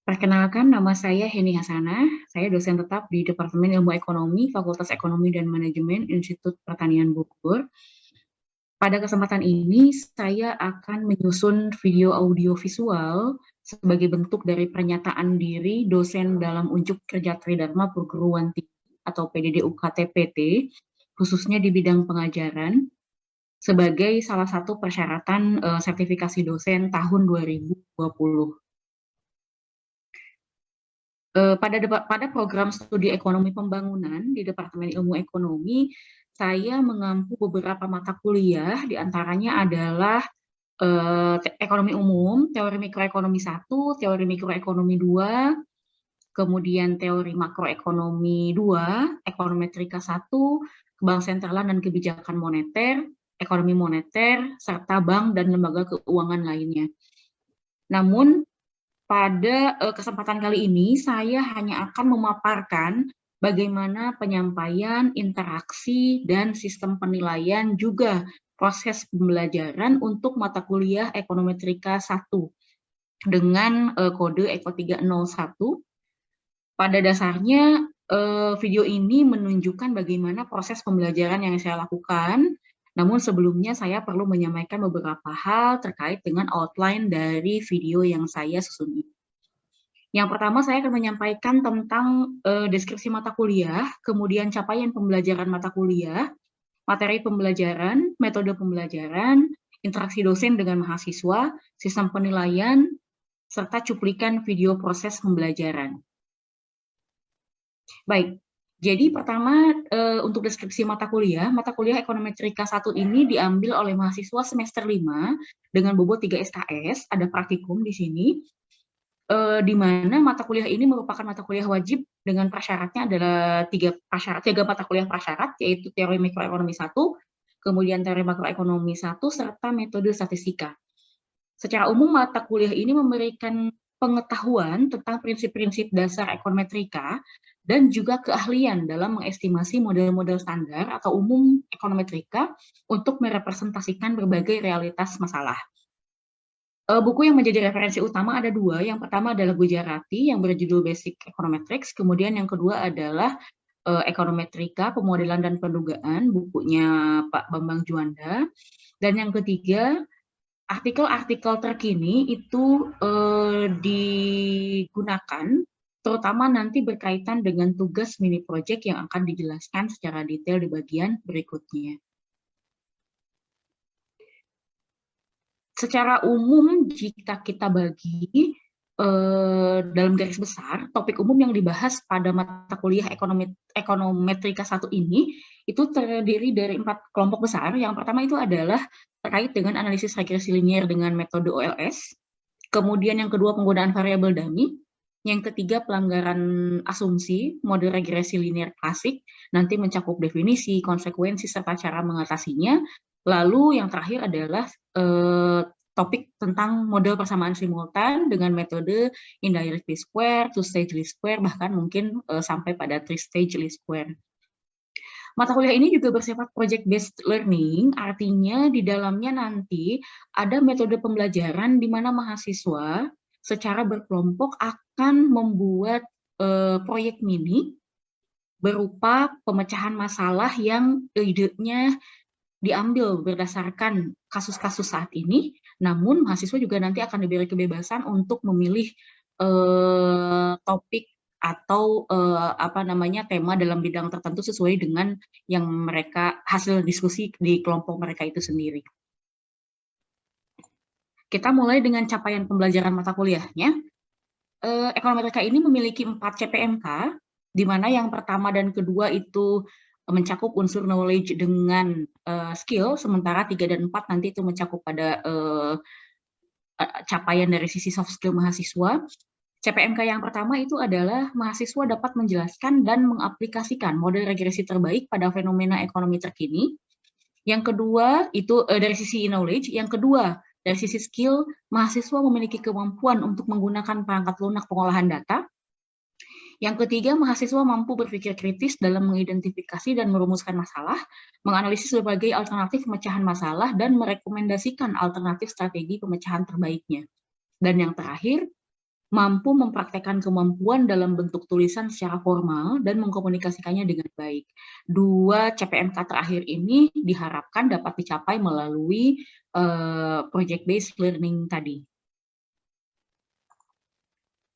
Perkenalkan, nama saya Heni Hasanah. Saya dosen tetap di Departemen Ilmu Ekonomi, Fakultas Ekonomi dan Manajemen, Institut Pertanian Bogor. Pada kesempatan ini, saya akan menyusun video audio visual sebagai bentuk dari pernyataan diri dosen dalam Unjuk Kerja Tridharma Perguruan Tinggi atau PDD UKT-PT, khususnya di bidang pengajaran, sebagai salah satu persyaratan sertifikasi dosen tahun 2020. Pada program studi ekonomi pembangunan di Departemen Ilmu Ekonomi, saya mengampu beberapa mata kuliah, diantaranya adalah ekonomi umum, teori mikroekonomi 1, teori mikroekonomi 2, kemudian teori makroekonomi 2, ekonometrika 1, kebank sentralan dan kebijakan moneter, ekonomi moneter, serta bank dan lembaga keuangan lainnya. Namun, pada kesempatan kali ini, saya hanya akan memaparkan bagaimana penyampaian, interaksi, dan sistem penilaian juga proses pembelajaran untuk mata kuliah Ekonometrika 1 dengan kode EKO 301. Pada dasarnya, video ini menunjukkan bagaimana proses pembelajaran yang saya lakukan. Namun sebelumnya saya perlu menyampaikan beberapa hal terkait dengan outline dari video yang saya susun ini. Yang pertama, saya akan menyampaikan tentang deskripsi mata kuliah, kemudian capaian pembelajaran mata kuliah, materi pembelajaran, metode pembelajaran, interaksi dosen dengan mahasiswa, sistem penilaian, serta cuplikan video proses pembelajaran. Baik, jadi pertama untuk deskripsi mata kuliah Ekonometrika 1 ini diambil oleh mahasiswa semester 5 dengan bobot 3 SKS, ada praktikum di sini, di mana mata kuliah ini merupakan mata kuliah wajib dengan prasyaratnya adalah tiga mata kuliah prasyarat, yaitu teori mikroekonomi 1, kemudian teori makroekonomi 1, serta metode statistika. Secara umum, mata kuliah ini memberikan pengetahuan tentang prinsip-prinsip dasar ekonometrika dan juga keahlian dalam mengestimasi model-model standar atau umum ekonometrika untuk merepresentasikan berbagai realitas masalah. Buku yang menjadi referensi utama ada dua. Yang pertama adalah Gujarati yang berjudul Basic Econometrics, kemudian yang kedua adalah Ekonometrika, Pemodelan dan Pendugaan, bukunya Pak Bambang Juanda. Dan yang ketiga, artikel-artikel terkini itu digunakan terutama nanti berkaitan dengan tugas mini project yang akan dijelaskan secara detail di bagian berikutnya. Secara umum, jika kita bagi dalam garis besar, topik umum yang dibahas pada mata kuliah Ekonometrika 1 ini, itu terdiri dari 4 kelompok besar. Yang pertama itu adalah terkait dengan analisis regresi linier dengan metode OLS. Kemudian yang kedua, penggunaan variabel dummy. Yang ketiga, pelanggaran asumsi, mode regresi linier klasik, nanti mencakup definisi, konsekuensi, serta cara mengatasinya. Lalu yang terakhir adalah topik tentang model persamaan simultan dengan metode indirect least square, two-stage least square, bahkan mungkin sampai pada three-stage least square. Mata kuliah ini juga bersifat project-based learning, artinya di dalamnya nanti ada metode pembelajaran di mana mahasiswa secara berkelompok akan membuat proyek mini berupa pemecahan masalah yang idenya diambil berdasarkan kasus-kasus saat ini, namun mahasiswa juga nanti akan diberi kebebasan untuk memilih topik atau tema dalam bidang tertentu sesuai dengan yang mereka hasil diskusi di kelompok mereka itu sendiri. Kita mulai dengan capaian pembelajaran mata kuliahnya. Ekonometrika ini memiliki 4 CPMK, di mana yang pertama dan kedua itu mencakup unsur knowledge dengan skill, sementara 3 dan 4 nanti itu mencakup pada capaian dari sisi soft skill mahasiswa. CPMK yang pertama itu adalah mahasiswa dapat menjelaskan dan mengaplikasikan model regresi terbaik pada fenomena ekonomi terkini. Yang kedua itu dari sisi knowledge, yang kedua dari sisi skill, mahasiswa memiliki kemampuan untuk menggunakan perangkat lunak pengolahan data. Yang ketiga, mahasiswa mampu berpikir kritis dalam mengidentifikasi dan merumuskan masalah, menganalisis berbagai alternatif pemecahan masalah, dan merekomendasikan alternatif strategi pemecahan terbaiknya. Dan yang terakhir, mampu mempraktekkan kemampuan dalam bentuk tulisan secara formal dan mengkomunikasikannya dengan baik. Dua CPNK terakhir ini diharapkan dapat dicapai melalui project-based learning tadi.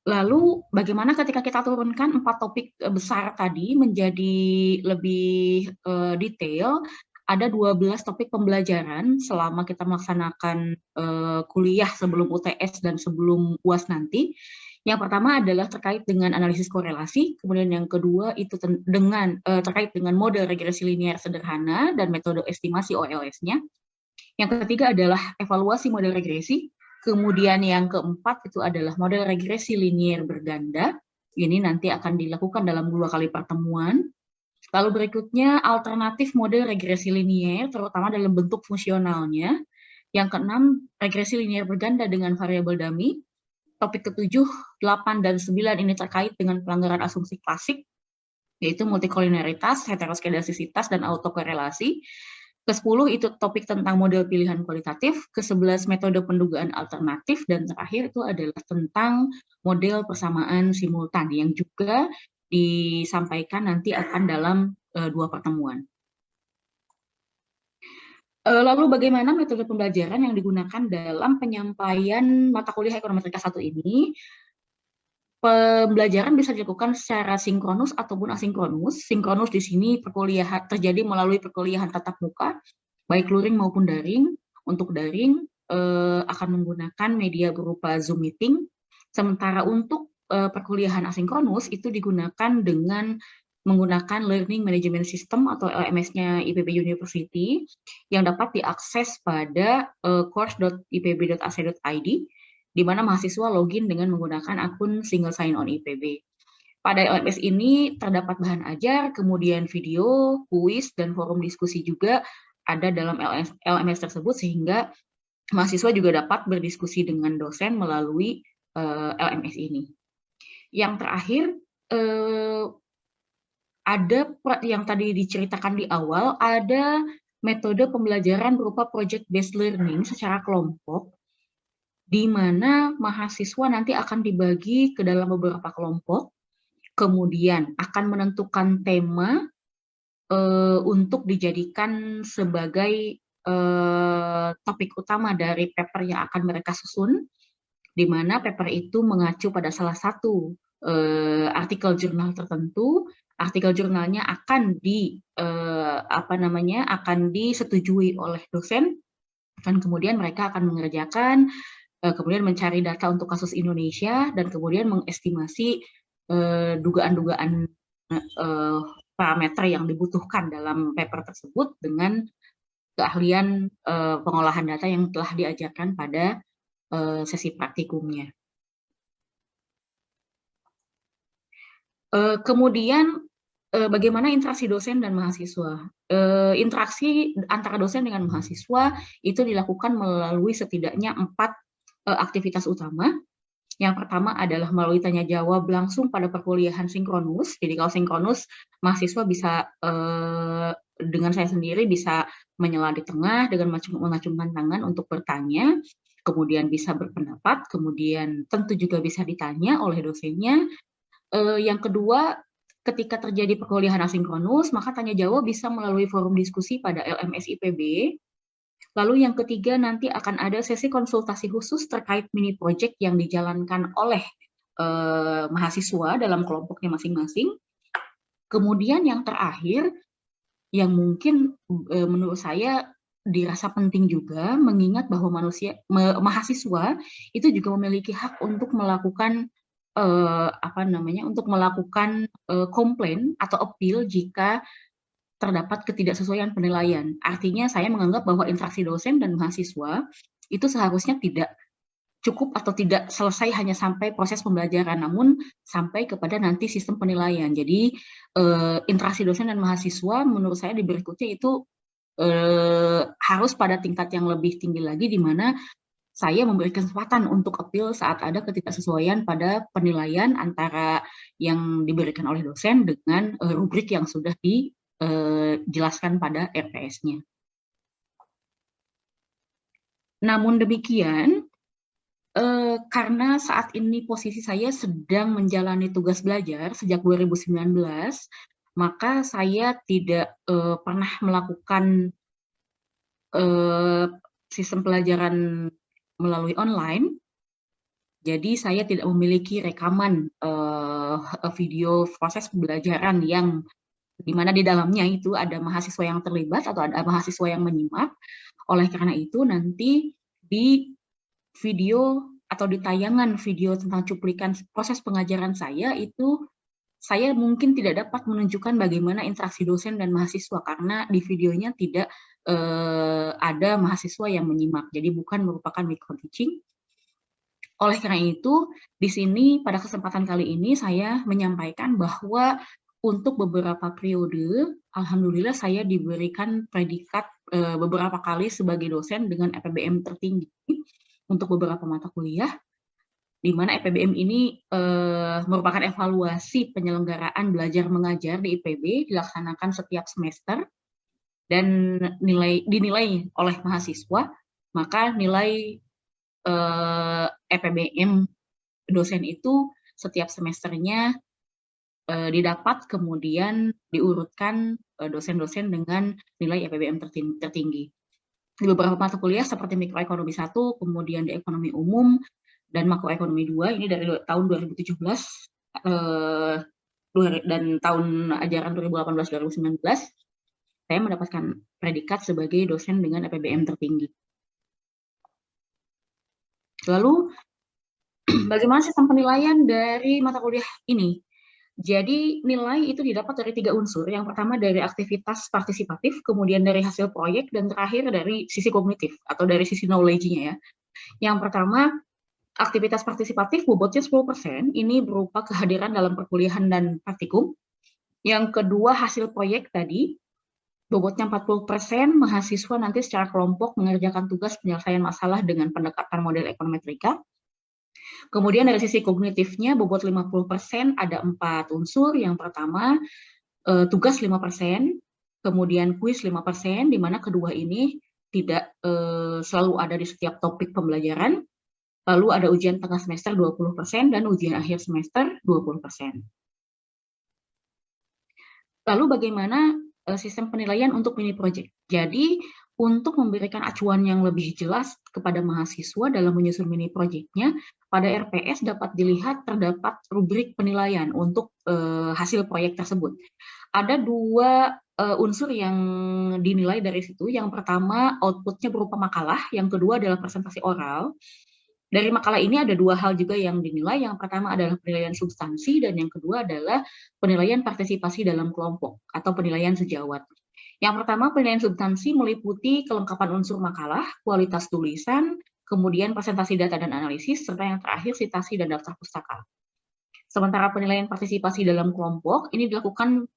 Lalu bagaimana ketika kita turunkan 4 topik besar tadi menjadi lebih detail, ada 12 topik pembelajaran selama kita melaksanakan kuliah sebelum UTS dan sebelum UAS nanti. Yang pertama adalah terkait dengan analisis korelasi, kemudian yang kedua itu terkait dengan model regresi linear sederhana dan metode estimasi OLS-nya. Yang ketiga adalah evaluasi model regresi. Kemudian yang keempat itu adalah model regresi linear berganda. Ini nanti akan dilakukan dalam 2 kali pertemuan. Lalu berikutnya alternatif model regresi linear, terutama dalam bentuk fungsionalnya. Yang keenam, regresi linear berganda dengan variabel dummy. Topik ke-7, 8, dan 9 ini terkait dengan pelanggaran asumsi klasik, yaitu multikoliniaritas, heteroskedasisitas, dan autokorelasi. Ke-10 itu topik tentang model pilihan kualitatif, ke-11 metode pendugaan alternatif, dan terakhir itu adalah tentang model persamaan simultan yang juga disampaikan nanti akan dalam 2 pertemuan. Lalu bagaimana metode pembelajaran yang digunakan dalam penyampaian mata kuliah Ekonometrika 1 ini? Pembelajaran bisa dilakukan secara sinkronus ataupun asinkronus. Sinkronus di sini terjadi melalui perkuliahan tatap muka, baik luring maupun daring. Untuk daring akan menggunakan media berupa Zoom meeting. Sementara untuk perkuliahan asinkronus itu digunakan dengan menggunakan Learning Management System atau LMS-nya IPB University yang dapat diakses pada course.ipb.ac.id, di mana mahasiswa login dengan menggunakan akun single sign-on IPB. Pada LMS ini terdapat bahan ajar, kemudian video, kuis, dan forum diskusi juga ada dalam LMS tersebut, sehingga mahasiswa juga dapat berdiskusi dengan dosen melalui LMS ini. Yang terakhir, ada yang tadi diceritakan di awal, ada metode pembelajaran berupa project-based learning secara kelompok, di mana mahasiswa nanti akan dibagi ke dalam beberapa kelompok, kemudian akan menentukan tema untuk dijadikan sebagai topik utama dari paper yang akan mereka susun, di mana paper itu mengacu pada salah satu artikel jurnal tertentu. Artikel jurnalnya akan akan disetujui oleh dosen, dan kemudian mereka akan mengerjakan, kemudian mencari data untuk kasus Indonesia, dan kemudian mengestimasi dugaan-dugaan parameter yang dibutuhkan dalam paper tersebut dengan keahlian pengolahan data yang telah diajarkan pada sesi praktikumnya. Kemudian bagaimana interaksi dosen dan mahasiswa? Interaksi antara dosen dengan mahasiswa itu dilakukan melalui setidaknya 4 aktivitas utama. Yang pertama adalah melalui tanya jawab langsung pada perkuliahan sinkronus. Jadi kalau sinkronus, mahasiswa bisa dengan saya sendiri bisa menyela di tengah dengan mengacungkan tangan untuk bertanya, kemudian bisa berpendapat, kemudian tentu juga bisa ditanya oleh dosennya. Yang kedua, ketika terjadi perkuliahan asinkronus, maka tanya jawab bisa melalui forum diskusi pada LMS IPB. Lalu yang ketiga, nanti akan ada sesi konsultasi khusus terkait mini project yang dijalankan oleh mahasiswa dalam kelompoknya masing-masing. Kemudian yang terakhir, yang mungkin menurut saya dirasa penting juga, mengingat bahwa mahasiswa itu juga memiliki hak untuk melakukan komplain atau appeal jika terdapat ketidaksesuaian penilaian. Artinya saya menganggap bahwa interaksi dosen dan mahasiswa itu seharusnya tidak cukup atau tidak selesai hanya sampai proses pembelajaran, namun sampai kepada nanti sistem penilaian. Jadi interaksi dosen dan mahasiswa menurut saya di berikutnya itu harus pada tingkat yang lebih tinggi lagi, di mana saya memberi kesempatan untuk appeal saat ada ketidaksesuaian pada penilaian antara yang diberikan oleh dosen dengan rubrik yang sudah dijelaskan pada RPS-nya. Namun demikian, Karena saat ini posisi saya sedang menjalani tugas belajar sejak 2019, maka saya tidak pernah melakukan sistem pelajaran melalui online. Jadi saya tidak memiliki rekaman video proses pembelajaran yang di mana di dalamnya itu ada mahasiswa yang terlibat atau ada mahasiswa yang menyimak. Oleh karena itu nanti di video atau di tayangan video tentang cuplikan proses pengajaran saya itu saya mungkin tidak dapat menunjukkan bagaimana interaksi dosen dan mahasiswa karena di videonya tidak ada mahasiswa yang menyimak, jadi bukan merupakan micro teaching. Oleh karena itu, di sini pada kesempatan kali ini saya menyampaikan bahwa untuk beberapa periode, alhamdulillah saya diberikan predikat beberapa kali sebagai dosen dengan EPBM tertinggi untuk beberapa mata kuliah, di mana EPBM ini merupakan evaluasi penyelenggaraan belajar mengajar di IPB dilaksanakan setiap semester dan dinilai oleh mahasiswa, maka nilai EPBM dosen itu setiap semesternya didapat, kemudian diurutkan dosen-dosen dengan nilai EPBM tertinggi. Di beberapa mata kuliah seperti mikroekonomi 1, kemudian di ekonomi umum, dan makroekonomi 2, ini dari tahun 2017 dan tahun ajaran 2018-2019, saya mendapatkan predikat sebagai dosen dengan EPBM tertinggi. Lalu, bagaimana sistem penilaian dari mata kuliah ini? Jadi nilai itu didapat dari 3 unsur. Yang pertama dari aktivitas partisipatif, kemudian dari hasil proyek, dan terakhir dari sisi kognitif atau dari sisi knowledge-nya ya. Yang pertama, aktivitas partisipatif bobotnya 10%, ini berupa kehadiran dalam perkuliahan dan praktikum. Yang kedua, hasil proyek tadi, bobotnya 40%, mahasiswa nanti secara kelompok mengerjakan tugas penyelesaian masalah dengan pendekatan model ekonometrika. Kemudian dari sisi kognitifnya bobot 50%, ada 4 unsur. Yang pertama, tugas 5%, kemudian kuis 5%, di mana kedua ini tidak selalu ada di setiap topik pembelajaran. Lalu ada ujian tengah semester 20% dan ujian akhir semester 20%. Lalu bagaimana sistem penilaian untuk mini project? Jadi untuk memberikan acuan yang lebih jelas kepada mahasiswa dalam menyusun mini project-nya, pada RPS dapat dilihat terdapat rubrik penilaian untuk hasil proyek tersebut. Ada 2 unsur yang dinilai dari situ. Yang pertama, output-nya berupa makalah. Yang kedua adalah presentasi oral. Dari makalah ini ada 2 hal juga yang dinilai. Yang pertama adalah penilaian substansi, dan yang kedua adalah penilaian partisipasi dalam kelompok atau penilaian sejawat. Yang pertama, penilaian substansi meliputi kelengkapan unsur makalah, kualitas tulisan, kemudian presentasi data dan analisis, serta yang terakhir citasi dan daftar pustaka. Sementara penilaian partisipasi dalam kelompok ini dilakukan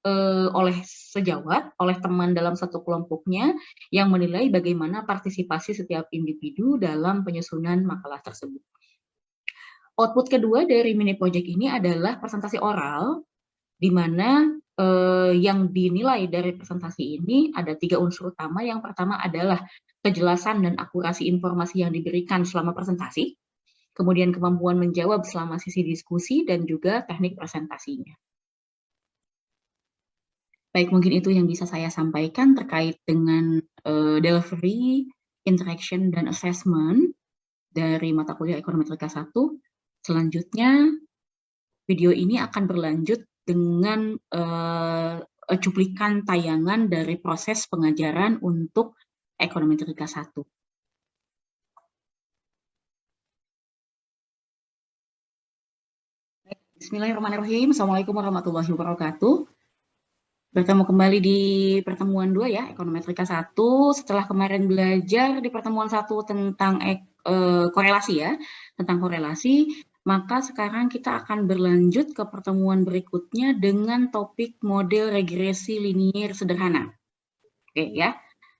oleh sejawat, oleh teman dalam satu kelompoknya yang menilai bagaimana partisipasi setiap individu dalam penyusunan makalah tersebut. Output kedua dari mini project ini adalah presentasi oral, di mana yang dinilai dari presentasi ini ada 3 unsur utama. Yang pertama adalah kejelasan dan akurasi informasi yang diberikan selama presentasi. Kemudian kemampuan menjawab selama sesi diskusi, dan juga teknik presentasinya. Baik, mungkin itu yang bisa saya sampaikan terkait dengan delivery, interaction, dan assessment dari mata kuliah Ekonometrika 1. Selanjutnya, video ini akan berlanjut dengan cuplikan tayangan dari proses pengajaran untuk Ekonometrika 1. Bismillahirrahmanirrahim. Assalamualaikum warahmatullahi wabarakatuh. Bertemu kembali di pertemuan 2 ya, Ekonometrika 1. Setelah kemarin belajar di pertemuan 1 tentang korelasi ya, tentang korelasi, maka sekarang kita akan berlanjut ke pertemuan berikutnya dengan topik model regresi linier sederhana. Oke ya,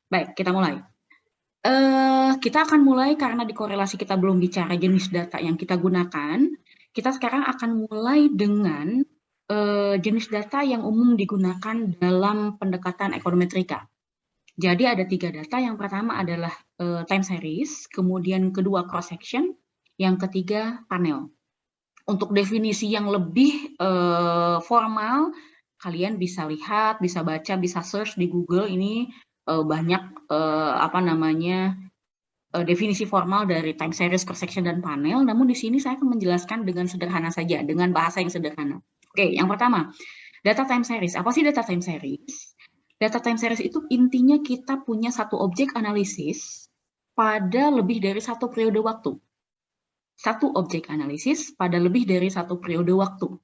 baik kita mulai. Kita akan mulai karena di korelasi kita belum bicara jenis data yang kita gunakan. Kita sekarang akan mulai dengan jenis data yang umum digunakan dalam pendekatan ekonometrika. Jadi ada 3 data. Yang pertama adalah time series, kemudian kedua cross section, Yang ketiga, panel. Untuk definisi yang lebih formal, kalian bisa lihat, bisa baca, bisa search di Google. Ini banyak definisi formal dari time series, cross section, dan panel. Namun di sini saya akan menjelaskan dengan sederhana saja, dengan bahasa yang sederhana. Oke, yang pertama, data time series. Apa sih data time series? Data time series itu intinya kita punya satu objek analisis pada lebih dari satu periode waktu. Satu objek analisis pada lebih dari satu periode waktu.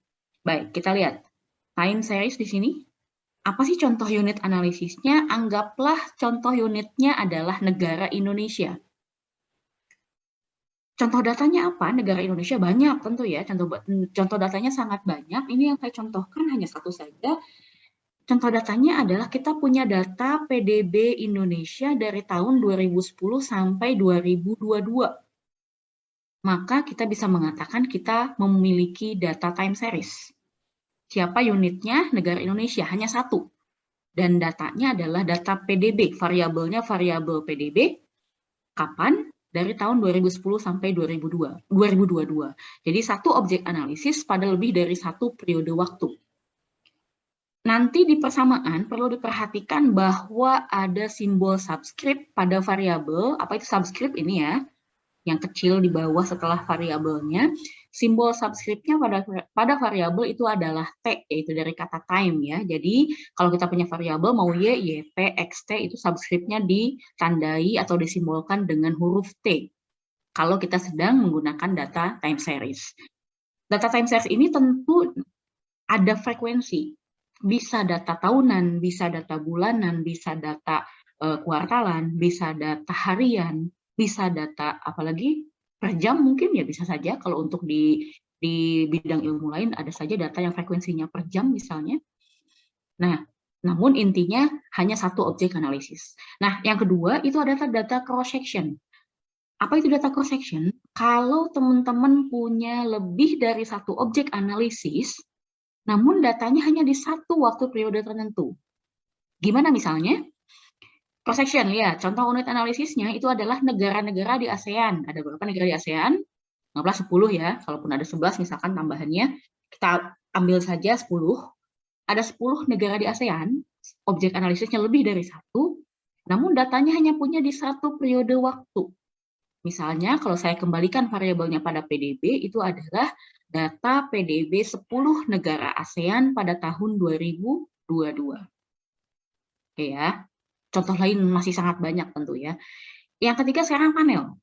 Baik, kita lihat. Time series di sini. Apa sih contoh unit analisisnya? Anggaplah contoh unitnya adalah negara Indonesia. Contoh datanya apa? Negara Indonesia banyak tentu ya. Contoh datanya sangat banyak. Ini yang saya contohkan hanya satu saja. Contoh datanya adalah kita punya data PDB Indonesia dari tahun 2010 sampai 2022. Maka kita bisa mengatakan kita memiliki data time series. Siapa unitnya? Negara Indonesia, hanya satu. Dan datanya adalah data PDB, variabelnya variabel PDB. Kapan? Dari tahun 2010 sampai 2022. Jadi satu objek analisis pada lebih dari satu periode waktu. Nanti di persamaan perlu diperhatikan bahwa ada simbol subscript pada variabel. Apa itu subscript ini ya? Yang kecil di bawah setelah variabelnya. Simbol subscriptnya pada variabel itu adalah T, yaitu dari kata time ya. Jadi kalau kita punya variabel mau Y, YP, XT itu subscriptnya ditandai atau disimbolkan dengan huruf T. Kalau kita sedang menggunakan data time series. Data time series ini tentu ada frekuensi. Bisa data tahunan, bisa data bulanan, bisa data kuartalan, bisa data harian, bisa data apalagi per jam mungkin ya bisa saja. Kalau untuk di bidang ilmu lain ada saja data yang frekuensinya per jam misalnya. Nah, namun intinya hanya satu objek analisis. Nah, yang kedua itu adalah data cross section. Apa itu data cross section? Kalau teman-teman punya lebih dari satu objek analisis, namun datanya hanya di satu waktu periode tertentu. Gimana misalnya? Cross section, lihat. Contoh unit analisisnya itu adalah negara-negara di ASEAN. Ada berapa negara di ASEAN? Anggaplah 10 ya. Kalaupun ada 11 misalkan tambahannya. Kita ambil saja 10. Ada 10 negara di ASEAN. Objek analisisnya lebih dari satu. Namun datanya hanya punya di satu periode waktu. Misalnya kalau saya kembalikan variabelnya pada PDB, itu adalah data PDB 10 negara ASEAN pada tahun 2022. Oke ya, contoh lain masih sangat banyak tentu ya. Yang ketiga sekarang panel.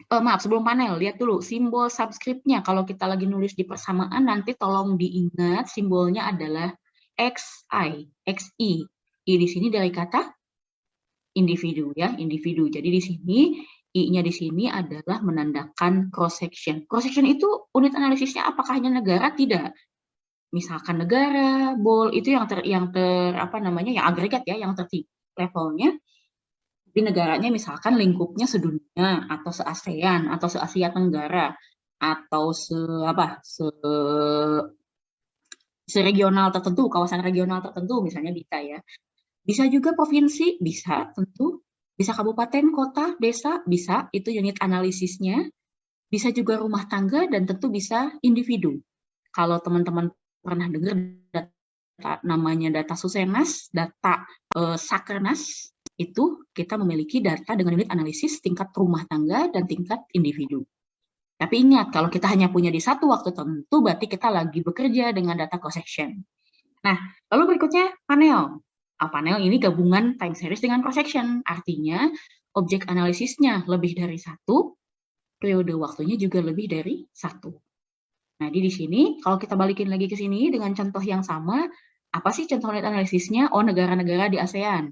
Maaf, sebelum panel, lihat dulu simbol subscriptnya. Kalau kita lagi nulis di persamaan, nanti tolong diingat simbolnya adalah XI, XI. I di sini dari kata individu ya, individu. Jadi di sini I-nya di sini adalah menandakan cross section. Cross section itu unit analisisnya apakah hanya negara? Tidak. Misalkan negara, bol itu yang agregat ya, yang tertinggi levelnya. Di negaranya misalkan lingkupnya sedunia atau se-ASEAN atau se-Asia Tenggara atau se-regional tertentu, kawasan regional tertentu misalnya bisa ya. Bisa juga provinsi, bisa tentu. Bisa kabupaten, kota, desa, bisa. Itu unit analisisnya. Bisa juga rumah tangga dan tentu bisa individu. Kalau teman-teman pernah dengar namanya data Susenas, data Sakernas, itu kita memiliki data dengan unit analisis tingkat rumah tangga dan tingkat individu. Tapi ingat, kalau kita hanya punya di satu waktu tertentu, berarti kita lagi bekerja dengan data cross section. Nah, lalu berikutnya panel. Panel ini gabungan time series dengan cross section. Artinya, objek analisisnya lebih dari satu, periode waktunya juga lebih dari satu. Nah, di sini, kalau kita balikin lagi ke sini dengan contoh yang sama, apa sih contoh unit analisisnya? Negara-negara di ASEAN.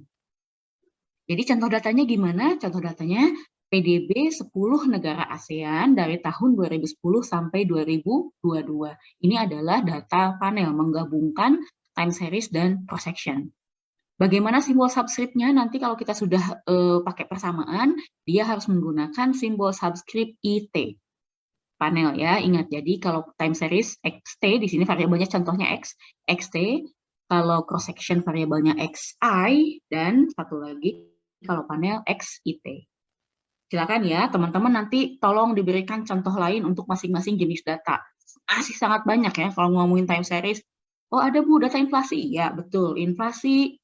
Jadi contoh datanya gimana? Contoh datanya PDB 10 negara ASEAN dari tahun 2010 sampai 2022. Ini adalah data panel menggabungkan time series dan cross section. Bagaimana simbol subscriptnya? Nanti kalau kita sudah pakai persamaan, dia harus menggunakan simbol subscript IT. Panel ya, ingat. Jadi kalau time series XT, di sini variabelnya contohnya X, XT. Kalau cross section variabelnya XI, dan satu lagi kalau panel XIT. Silakan ya, teman-teman nanti tolong diberikan contoh lain untuk masing-masing jenis data. Masih sangat banyak ya kalau ngomongin time series. Oh ada Bu, data inflasi. Ya betul, inflasi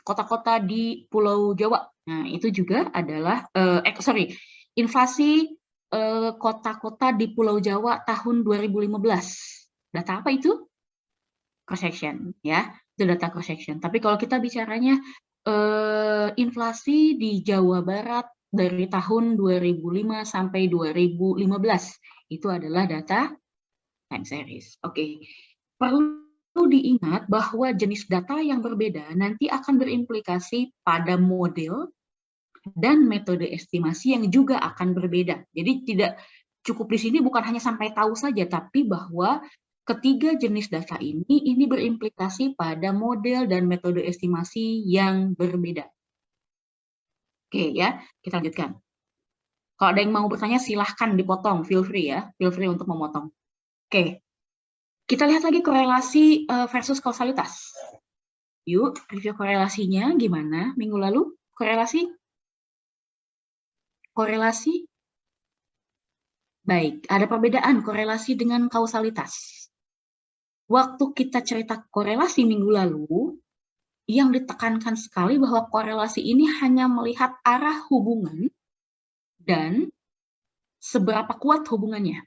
kota-kota di Pulau Jawa. Nah itu juga adalah, inflasi kota-kota di Pulau Jawa tahun 2015. Data apa itu? Cross section ya, itu data cross section. Tapi kalau kita bicaranya inflasi di Jawa Barat dari tahun 2005 sampai 2015 itu adalah data time series. Oke. Perlu diingat bahwa jenis data yang berbeda nanti akan berimplikasi pada model dan metode estimasi yang juga akan berbeda. Jadi tidak cukup di sini bukan hanya sampai tahu saja, tapi bahwa ketiga jenis data ini berimplikasi pada model dan metode estimasi yang berbeda. Oke ya, kita lanjutkan. Kalau ada yang mau bertanya silahkan dipotong, feel free ya, feel free untuk memotong. Oke, kita lihat lagi korelasi versus kausalitas. Yuk, review korelasinya gimana minggu lalu? Korelasi? Baik, ada perbedaan korelasi dengan kausalitas. Waktu kita cerita korelasi minggu lalu, yang ditekankan sekali bahwa korelasi ini hanya melihat arah hubungan dan seberapa kuat hubungannya.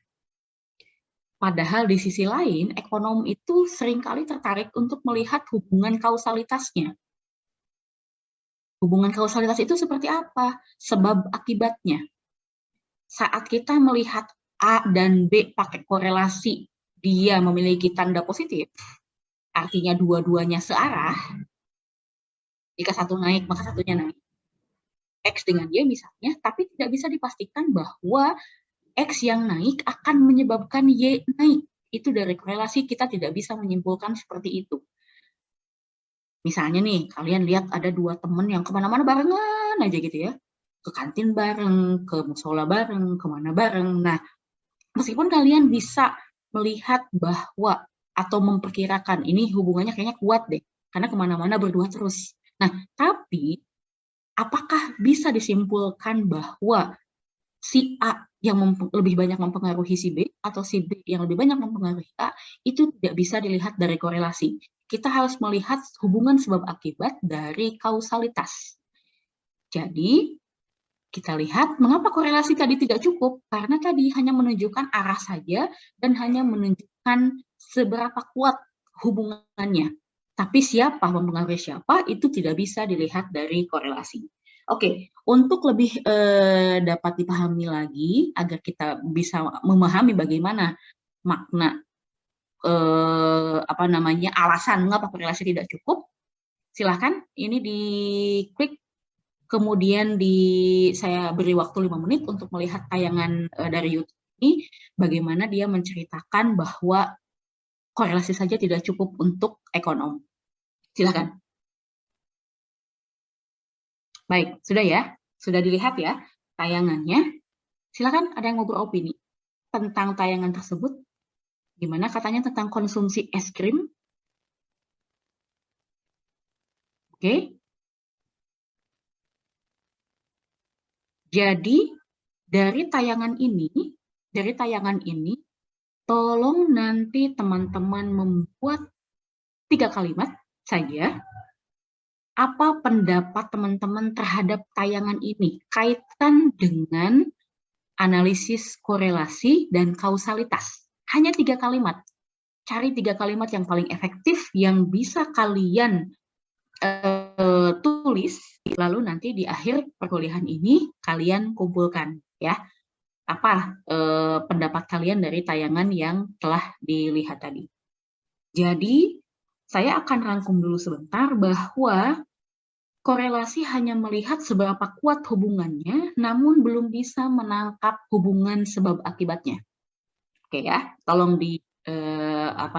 Padahal di sisi lain, ekonom itu seringkali tertarik untuk melihat hubungan kausalitasnya. Hubungan kausalitas itu seperti apa? Sebab akibatnya. Saat kita melihat A dan B pakai korelasi, dia memiliki tanda positif, artinya dua-duanya searah. Jika satu naik, maka satunya naik. X dengan Y misalnya, tapi tidak bisa dipastikan bahwa X yang naik akan menyebabkan Y naik. Itu dari korelasi kita tidak bisa menyimpulkan seperti itu. Misalnya nih, kalian lihat ada dua teman yang kemana-mana barengan aja gitu ya. Ke kantin bareng, ke musola bareng, kemana bareng. Nah, meskipun kalian bisa melihat bahwa atau memperkirakan ini hubungannya kayaknya kuat deh, karena kemana-mana berdua terus. Nah, tapi apakah bisa disimpulkan bahwa si A yang lebih banyak mempengaruhi si B atau si B yang lebih banyak mempengaruhi A itu tidak bisa dilihat dari korelasi. Kita harus melihat hubungan sebab akibat dari kausalitas. Jadi, kita lihat mengapa korelasi tadi tidak cukup, karena tadi hanya menunjukkan arah saja dan hanya menunjukkan seberapa kuat hubungannya. Tapi siapa mempengaruhi siapa itu tidak bisa dilihat dari korelasi. Oke, untuk lebih dapat dipahami lagi agar kita bisa memahami bagaimana makna alasan mengapa korelasi tidak cukup, silahkan ini diklik. Kemudian saya beri waktu 5 menit untuk melihat tayangan dari YouTube ini, bagaimana dia menceritakan bahwa korelasi saja tidak cukup untuk ekonom. Silakan. Baik, sudah ya? Sudah dilihat ya tayangannya? Silakan, ada yang mau beropini tentang tayangan tersebut? Gimana katanya tentang konsumsi es krim? Oke. Jadi dari tayangan ini, tolong nanti teman-teman membuat 3 kalimat saja. Apa pendapat teman-teman terhadap tayangan ini? Kaitan dengan analisis korelasi dan kausalitas. Hanya 3 kalimat. Cari 3 kalimat yang paling efektif yang bisa kalian tulis, lalu nanti di akhir perkuliahan ini kalian kumpulkan ya. Apa pendapat kalian dari tayangan yang telah dilihat tadi. Jadi, saya akan rangkum dulu sebentar bahwa korelasi hanya melihat seberapa kuat hubungannya, namun belum bisa menangkap hubungan sebab akibatnya. Oke ya, tolong diingat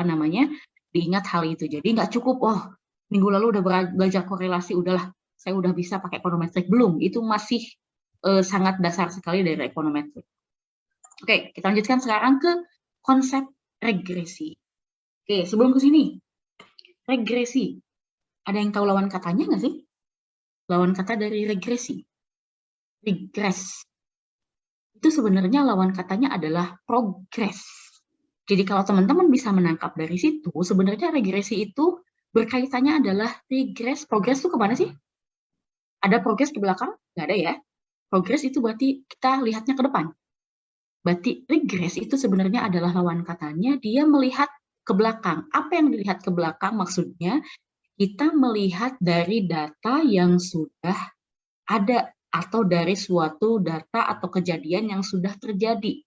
hal itu. Jadi nggak cukup, minggu lalu udah belajar korelasi, udahlah, saya udah bisa pakai ekonometrik. Belum, itu masih sangat dasar sekali dari ekonometrik. Oke, kita lanjutkan sekarang ke konsep regresi. Oke, sebelum ke sini, regresi. Ada yang tahu lawan katanya nggak sih? Lawan kata dari regresi. Regress. itu sebenarnya lawan katanya adalah progres. Jadi kalau teman-teman bisa menangkap dari situ, sebenarnya regresi itu berkaitannya adalah regress. Progres itu kemana sih? Ada progres ke belakang? Nggak ada ya. Progres itu berarti kita lihatnya ke depan. Berarti regress itu sebenarnya adalah lawan katanya, dia melihat ke belakang. Apa yang dilihat ke belakang maksudnya? Kita melihat dari data yang sudah ada atau dari suatu data atau kejadian yang sudah terjadi.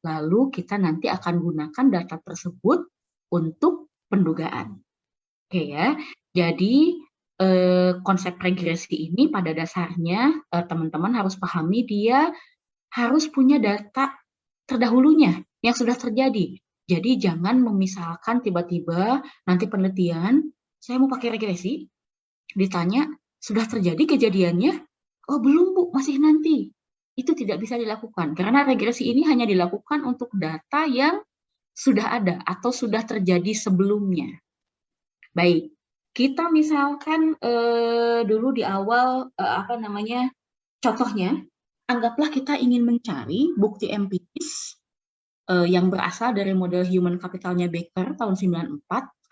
Lalu kita nanti akan gunakan data tersebut untuk pendugaan. Oke ya. Jadi konsep regresi ini pada dasarnya teman-teman harus pahami dia harus punya data terdahulunya yang sudah terjadi. Jadi jangan memisalkan tiba-tiba nanti penelitian, saya mau pakai regresi, ditanya, sudah terjadi kejadiannya? Oh belum Bu, masih nanti. Itu tidak bisa dilakukan, karena regresi ini hanya dilakukan untuk data yang sudah ada atau sudah terjadi sebelumnya. Baik, kita misalkan dulu di awal, contohnya, anggaplah kita ingin mencari bukti empiris yang berasal dari model human capitalnya Becker tahun 94.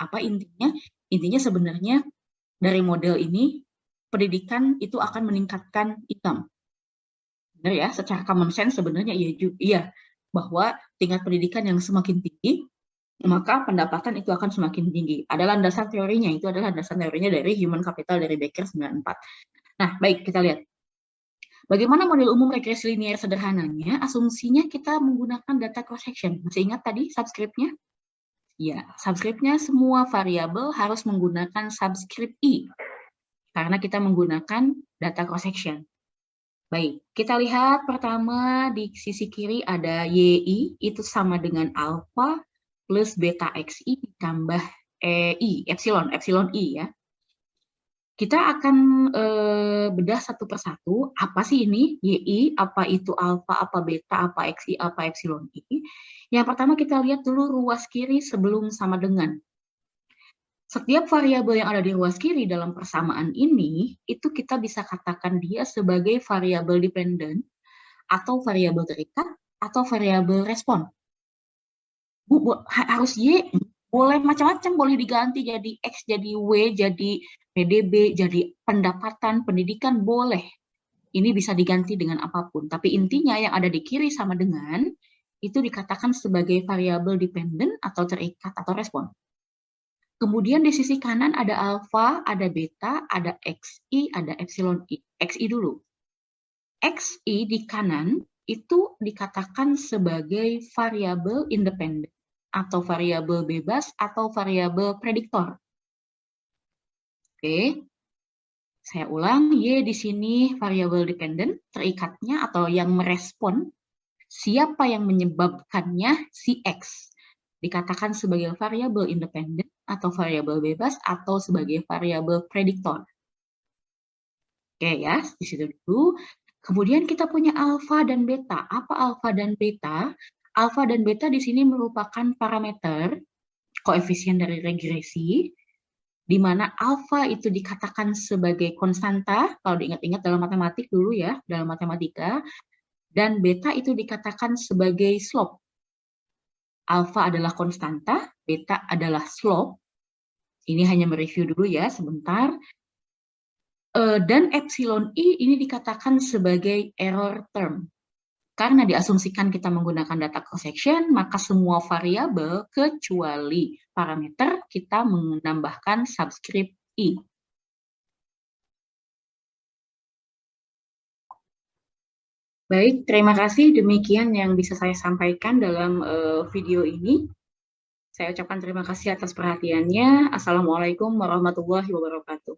Apa intinya? Intinya sebenarnya dari model ini, pendidikan itu akan meningkatkan income. Benar ya, secara common sense sebenarnya iya, bahwa tingkat pendidikan yang semakin tinggi, maka pendapatan itu akan semakin tinggi. Ada landasan teorinya, itu adalah landasan teorinya dari human capital dari Becker 94. Nah, baik, kita lihat. Bagaimana model umum regresi linear sederhananya? Asumsinya kita menggunakan data cross-section. Masih ingat tadi subscript-nya? Ya, subscript-nya semua variabel harus menggunakan subscript I, karena kita menggunakan data cross-section. Baik, kita lihat pertama di sisi kiri ada YI, itu sama dengan alpha plus beta XI ditambah I, epsilon I ya. Kita akan bedah satu persatu, apa sih ini YI, apa itu alpha, apa beta, apa XI, apa epsilon I. Yang pertama kita lihat dulu ruas kiri sebelum sama dengan. Setiap variabel yang ada di ruas kiri dalam persamaan ini, itu kita bisa katakan dia sebagai variabel dependen, atau variabel terikat, atau variabel respon. Harus Y, boleh macam-macam, boleh diganti jadi X, jadi W, jadi PDB, jadi pendapatan, pendidikan, boleh. Ini bisa diganti dengan apapun. Tapi intinya yang ada di kiri sama dengan, itu dikatakan sebagai variabel dependen, atau terikat, atau respon. Kemudian di sisi kanan ada alfa, ada beta, ada XI, ada epsilon I. XI dulu. XI di kanan itu dikatakan sebagai variabel independen, atau variabel bebas, atau variabel prediktor. Oke, saya ulang, Y di sini variabel dependen, terikatnya atau yang merespon, siapa yang menyebabkannya si X. Dikatakan sebagai variabel independen, atau variabel bebas, atau sebagai variabel prediktor. Oke ya, di situ dulu. Kemudian kita punya alfa dan beta. Apa alfa dan beta? Alfa dan beta di sini merupakan parameter koefisien dari regresi, di mana alfa itu dikatakan sebagai konstanta, kalau diingat-ingat dalam matematik dulu ya, dalam matematika, dan beta itu dikatakan sebagai slope. Alfa adalah konstanta, beta adalah slope. Ini hanya mereview dulu ya, sebentar. Dan epsilon I ini dikatakan sebagai error term. Karena diasumsikan kita menggunakan data cross-section, maka semua variabel kecuali parameter kita menambahkan subscript I. Baik, terima kasih. Demikian yang bisa saya sampaikan dalam video ini. Saya ucapkan terima kasih atas perhatiannya. Assalamualaikum warahmatullahi wabarakatuh.